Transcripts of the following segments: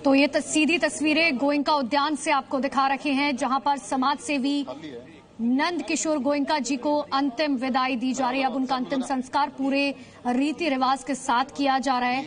तो ये सीधी तस्वीरें गोयनका उद्यान से आपको दिखा रखे हैं, जहां पर समाज सेवी नंद किशोर गोयनका जी को अंतिम विदाई दी जा रही है। अब उनका अंतिम संस्कार पूरे रीति रिवाज के साथ किया जा रहा है।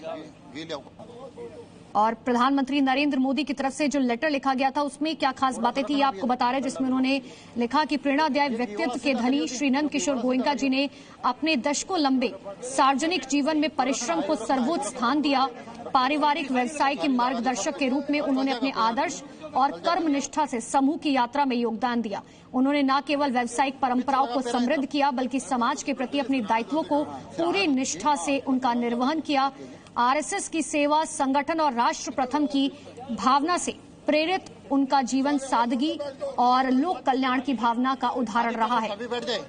और प्रधानमंत्री नरेंद्र मोदी की तरफ से जो लेटर लिखा गया था उसमें क्या खास बातें थी, ये आपको बता रहे हैं, जिसमें उन्होंने लिखा कि प्रेरणादायक व्यक्तित्व के धनी श्री नंद किशोर गोयनका जी ने अपने दशकों लंबे सार्वजनिक जीवन में परिश्रम को सर्वोच्च स्थान दिया। पारिवारिक व्यवसाय के मार्गदर्शक के रूप में उन्होंने अपने आदर्श और कर्म निष्ठा से समूह की यात्रा में योगदान दिया। उन्होंने न केवल व्यावसायिक परंपराओं को समृद्ध किया, बल्कि समाज के प्रति अपने दायित्वों को पूरी निष्ठा से उनका निर्वहन किया। आरएसएस की सेवा, संगठन और राष्ट्र प्रथम की भावना से प्रेरित उनका जीवन सादगी और लोक कल्याण की भावना का उदाहरण रहा है।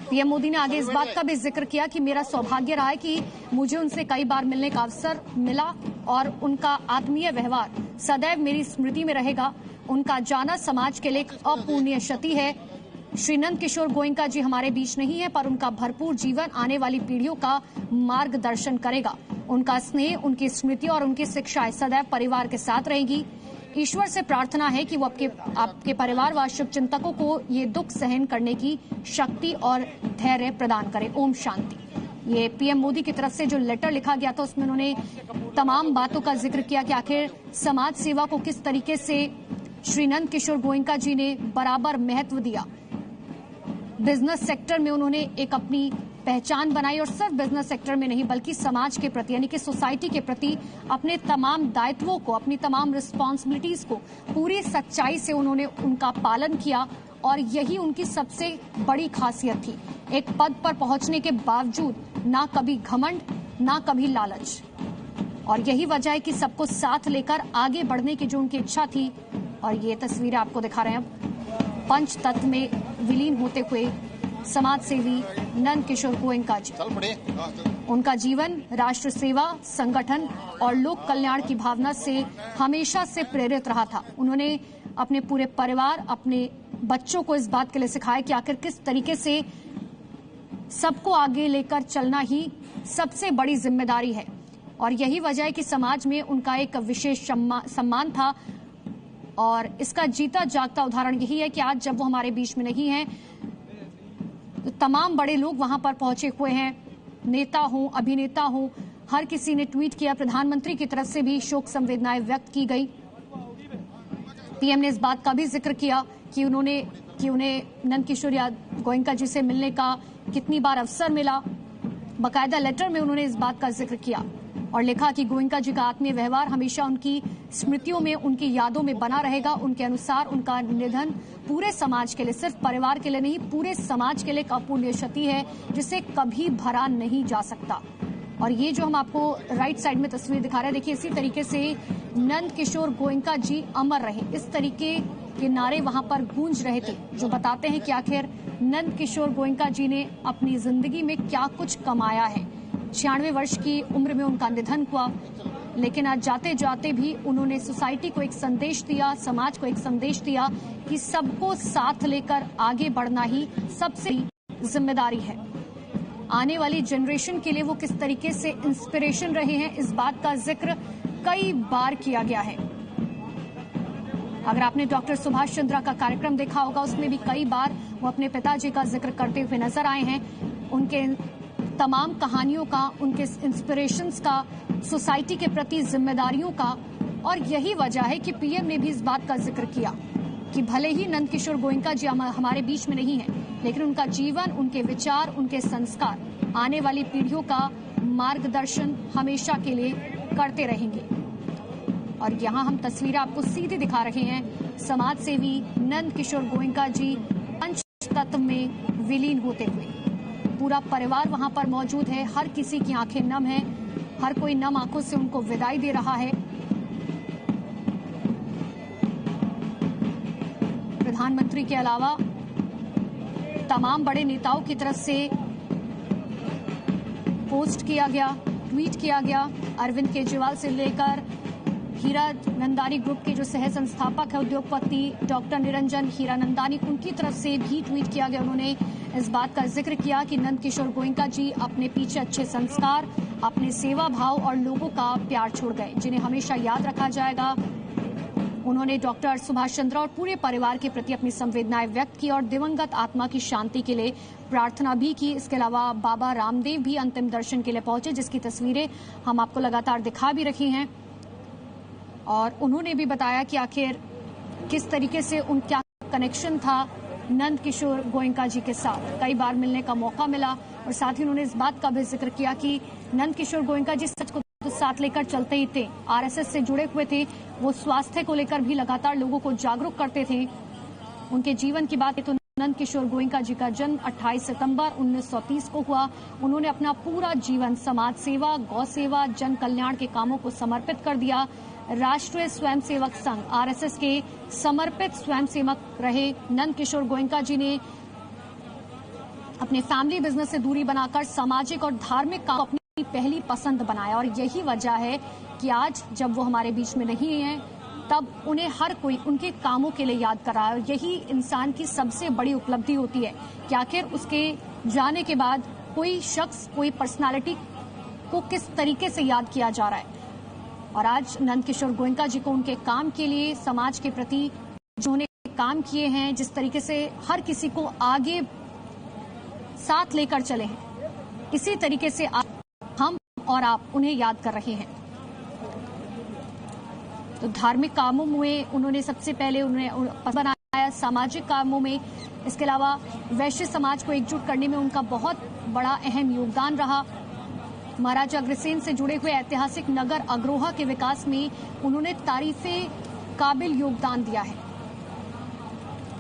पीएम मोदी ने आगे इस बात का भी जिक्र किया कि मेरा सौभाग्य रहा है कि मुझे उनसे कई बार मिलने का अवसर मिला और उनका आत्मीय व्यवहार सदैव मेरी स्मृति में रहेगा। उनका जाना समाज के लिए एक अपूर्णीय क्षति है। श्री नंद किशोर गोयनका जी हमारे बीच नहीं है, पर उनका भरपूर जीवन आने वाली पीढ़ियों का मार्गदर्शन करेगा। उनका स्नेह, उनकी स्मृति और उनकी शिक्षाएं सदैव परिवार के साथ रहेगी। ईश्वर से प्रार्थना है कि वो आपके परिवार व शुभचिंतकों को ये दुख सहन करने की शक्ति और धैर्य प्रदान करे। ओम शांति। ये पीएम मोदी की तरफ से जो लेटर लिखा गया था उसमें उन्होंने तमाम बातों का जिक्र किया कि आखिर समाज सेवा को किस तरीके से श्री नंद किशोर गोयनका जी ने बराबर महत्व दिया। बिजनेस सेक्टर में उन्होंने एक अपनी पहचान बनाई और सिर्फ बिजनेस सेक्टर में नहीं बल्कि समाज के प्रति यानी कि सोसाइटी के प्रति अपने तमाम दायित्वों को, अपनी तमाम रिस्पॉन्सिबिलिटीज को पूरी सच्चाई से उन्होंने उनका पालन किया और यही उनकी सबसे बड़ी खासियत थी। एक पद पर पहुंचने के बावजूद ना कभी घमंड, ना कभी लालच, और यही वजह है कि सबको साथ लेकर आगे बढ़ने की जो उनकी इच्छा थी। और ये तस्वीरें आपको दिखा रहे हैं पंच तत्व में विलीन होते हुए समाज सेवी नंद किशोर गोयनका जी। उनका जीवन राष्ट्र सेवा, संगठन और लोक कल्याण की भावना से हमेशा से प्रेरित रहा था। उन्होंने अपने पूरे परिवार, अपने बच्चों को इस बात के लिए सिखाया कि आखिर किस तरीके से सबको आगे लेकर चलना ही सबसे बड़ी जिम्मेदारी है। और यही वजह है कि समाज में उनका एक विशेष सम्मान था। और इसका जीता जागता उदाहरण यही है कि आज जब वो हमारे बीच में नहीं है तो तमाम बड़े लोग वहां पर पहुंचे हुए हैं। नेता हो, अभिनेता हो, हर किसी ने ट्वीट किया। प्रधानमंत्री की तरफ से भी शोक संवेदनाएं व्यक्त की गई। पीएम ने इस बात का भी जिक्र किया कि उन्हें नंद किशोर गोयनका जी से मिलने का कितनी बार अवसर मिला। बकायदा लेटर में उन्होंने इस बात का जिक्र किया और लिखा कि गोयनका जी का आत्मीय व्यवहार हमेशा उनकी स्मृतियों में, उनकी यादों में बना रहेगा। उनके अनुसार उनका निधन पूरे समाज के लिए, सिर्फ परिवार के लिए नहीं, पूरे समाज के लिए एक अपूर्णीय क्षति है जिसे कभी भरा नहीं जा सकता। और ये जो हम आपको राइट साइड में तस्वीर दिखा रहे हैं, देखिए इसी तरीके से नंद किशोर गोयनका जी अमर रहे, इस तरीके के नारे वहां पर गूंज रहे थे जो बताते हैं कि आखिर नंद किशोर गोयनका जी ने अपनी जिंदगी में क्या कुछ कमाया है। 96 वर्ष की उम्र में उनका निधन हुआ, लेकिन आज जाते जाते भी उन्होंने सोसाइटी को एक संदेश दिया, समाज को एक संदेश दिया कि सबको साथ लेकर आगे बढ़ना ही सबसे जिम्मेदारी है। आने वाली जनरेशन के लिए वो किस तरीके से इंस्पिरेशन रहे हैं, इस बात का जिक्र कई बार किया गया है। अगर आपने डॉक्टर सुभाष चंद्रा का कार्यक्रम देखा होगा, उसमें भी कई बार वो अपने पिताजी का जिक्र करते हुए नजर आए हैं। उनके तमाम कहानियों का, उनके इंस्पिरेशंस का, सोसाइटी के प्रति जिम्मेदारियों का। और यही वजह है कि पीएम ने भी इस बात का जिक्र किया कि भले ही नंद किशोर गोयनका जी हमारे बीच में नहीं है, लेकिन उनका जीवन, उनके विचार, उनके संस्कार आने वाली पीढ़ियों का मार्गदर्शन हमेशा के लिए करते रहेंगे। और यहाँ हम तस्वीरें आपको सीधे दिखा रहे हैं समाज सेवी नंद किशोर गोयनका जी पंच तत्व में विलीन होते हुए। पूरा परिवार वहां पर मौजूद है, हर किसी की आंखें नम हैं, हर कोई नम आंखों से उनको विदाई दे रहा है। प्रधानमंत्री के अलावा तमाम बड़े नेताओं की तरफ से पोस्ट किया गया, ट्वीट किया गया। अरविंद केजरीवाल से लेकर हीरानंदानी ग्रुप के जो सह संस्थापक है उद्योगपति डॉक्टर निरंजन हीरानंदानी, उनकी तरफ से भी ट्वीट किया गया। उन्होंने इस बात का जिक्र किया कि नंद किशोर गोयनका जी अपने पीछे अच्छे संस्कार, अपने सेवा भाव और लोगों का प्यार छोड़ गए, जिन्हें हमेशा याद रखा जाएगा। उन्होंने डॉक्टर सुभाष चंद्रा और पूरे परिवार के प्रति अपनी संवेदनाएं व्यक्त की और दिवंगत आत्मा की शांति के लिए प्रार्थना भी की। इसके अलावा बाबा रामदेव भी अंतिम दर्शन के लिए पहुंचे, जिसकी तस्वीरें हम आपको लगातार दिखा भी रही हैं। और उन्होंने भी बताया कि आखिर किस तरीके से उनका कनेक्शन था नंद किशोर गोयनका जी के साथ। कई बार मिलने का मौका मिला और साथ ही उन्होंने इस बात का भी जिक्र किया कि नंद किशोर गोयनका जी सच को तो साथ लेकर चलते ही थे, आरएसएस से जुड़े हुए थे, वो स्वास्थ्य को लेकर भी लगातार लोगों को जागरूक करते थे। उनके जीवन की बात तो नंद किशोर गोयनका जी का जन्म 28 सितंबर 1930 को हुआ। उन्होंने अपना पूरा जीवन समाज सेवा, गौ सेवा, जन कल्याण के कामों को समर्पित कर दिया। राष्ट्रीय स्वयंसेवक संघ आरएसएस के समर्पित स्वयंसेवक रहे। नंद किशोर गोयनका जी ने अपने फैमिली बिजनेस से दूरी बनाकर सामाजिक और धार्मिक काम अपनी पहली पसंद बनाया और यही वजह है कि आज जब वो हमारे बीच में नहीं हैं, तब उन्हें हर कोई उनके कामों के लिए याद कर रहा है। और यही इंसान की सबसे बड़ी उपलब्धि होती है कि आखिर उसके जाने के बाद कोई शख्स, कोई पर्सनालिटी को किस तरीके से याद किया जा रहा है। और आज नंद किशोर गोयनका जी को उनके काम के लिए, समाज के प्रति जो उन्होंने काम किए हैं, जिस तरीके से हर किसी को आगे साथ लेकर चले हैं, इसी तरीके से हम और आप उन्हें याद कर रहे हैं। तो धार्मिक कामों में उन्होंने सबसे पहले उन्हें बनाया, सामाजिक कामों में, इसके अलावा वैश्य समाज को एकजुट करने में उनका बहुत बड़ा अहम योगदान रहा। महाराजा अग्रसेन से जुड़े हुए ऐतिहासिक नगर अग्रोहा के विकास में उन्होंने तारीफे काबिल योगदान दिया है।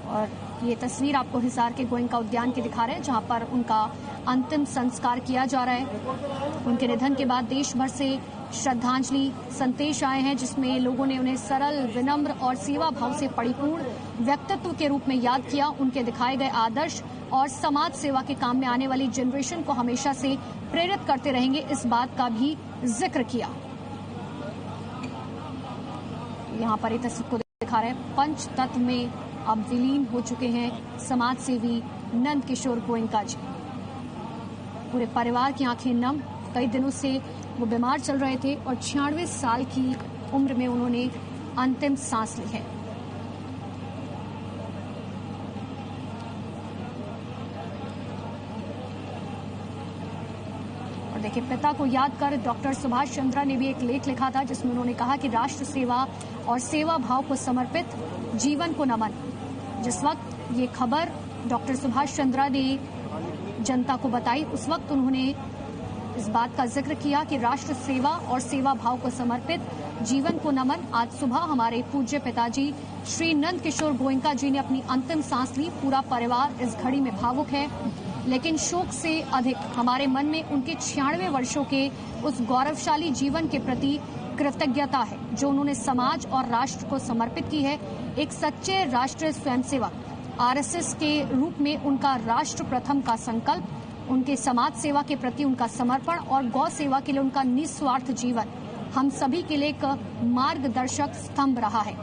और ये तस्वीर आपको हिसार के गोयनका उद्यान की दिखा रहे हैं, जहां पर उनका अंतिम संस्कार किया जा रहा है। उनके निधन के बाद देश भर से श्रद्धांजलि संदेश आए हैं, जिसमें लोगों ने उन्हें सरल, विनम्र और सेवा भाव से परिपूर्ण व्यक्तित्व के रूप में याद किया। उनके दिखाए गए आदर्श और समाज सेवा के काम में आने वाली जनरेशन को हमेशा से प्रेरित करते रहेंगे, इस बात का भी जिक्र किया। यहाँ पर ये तस्वीर को दिखा रहे हैं, पंच तत्व में अब विलीन हो चुके हैं समाज सेवी नंद किशोर गोयनका जी। पूरे परिवार की आंखें नम, कई दिनों से वो बीमार चल रहे थे और 96 साल की उम्र में उन्होंने अंतिम सांस ली है। और देखिए, पिता को याद कर डॉक्टर सुभाष चंद्रा ने भी एक लेख लिखा था, जिसमें उन्होंने कहा कि राष्ट्र सेवा और सेवा भाव को समर्पित जीवन को नमन। जिस वक्त ये खबर डॉक्टर सुभाष चंद्रा ने जनता को बताई, उस वक्त उन्होंने इस बात का जिक्र किया कि राष्ट्र सेवा और सेवा भाव को समर्पित जीवन को नमन। आज सुबह हमारे पूज्य पिताजी श्री नंद किशोर गोयनका जी ने अपनी अंतिम सांस ली। पूरा परिवार इस घड़ी में भावुक है, लेकिन शोक से अधिक हमारे मन में उनके 96 वर्षों के उस गौरवशाली जीवन के प्रति कृतज्ञता है, जो उन्होंने समाज और राष्ट्र को समर्पित की है। एक सच्चे राष्ट्रीय स्वयंसेवक आरएसएस के रूप में उनका राष्ट्र प्रथम का संकल्प, उनके समाज सेवा के प्रति उनका समर्पण और गौ सेवा के लिए उनका निस्वार्थ जीवन हम सभी के लिए एक मार्गदर्शक स्तंभ रहा है।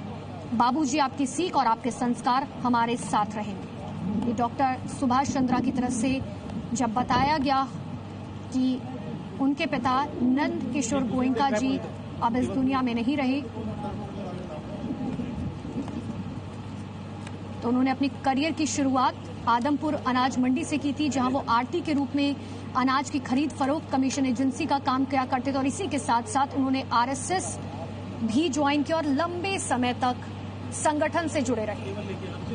बाबूजी, आपकी सीख और आपके संस्कार हमारे साथ रहेंगे। ये डॉक्टर सुभाष चंद्रा की तरफ से जब बताया गया कि उनके पिता नंद किशोर गोयनका जी अब इस दुनिया में नहीं रहे, तो उन्होंने अपनी करियर की शुरुआत आदमपुर अनाज मंडी से की थी, जहां वो आरती के रूप में अनाज की खरीद फरोख्त कमीशन एजेंसी का काम किया करते थे। और इसी के साथ साथ उन्होंने आरएसएस भी ज्वाइन किया और लंबे समय तक संगठन से जुड़े रहे।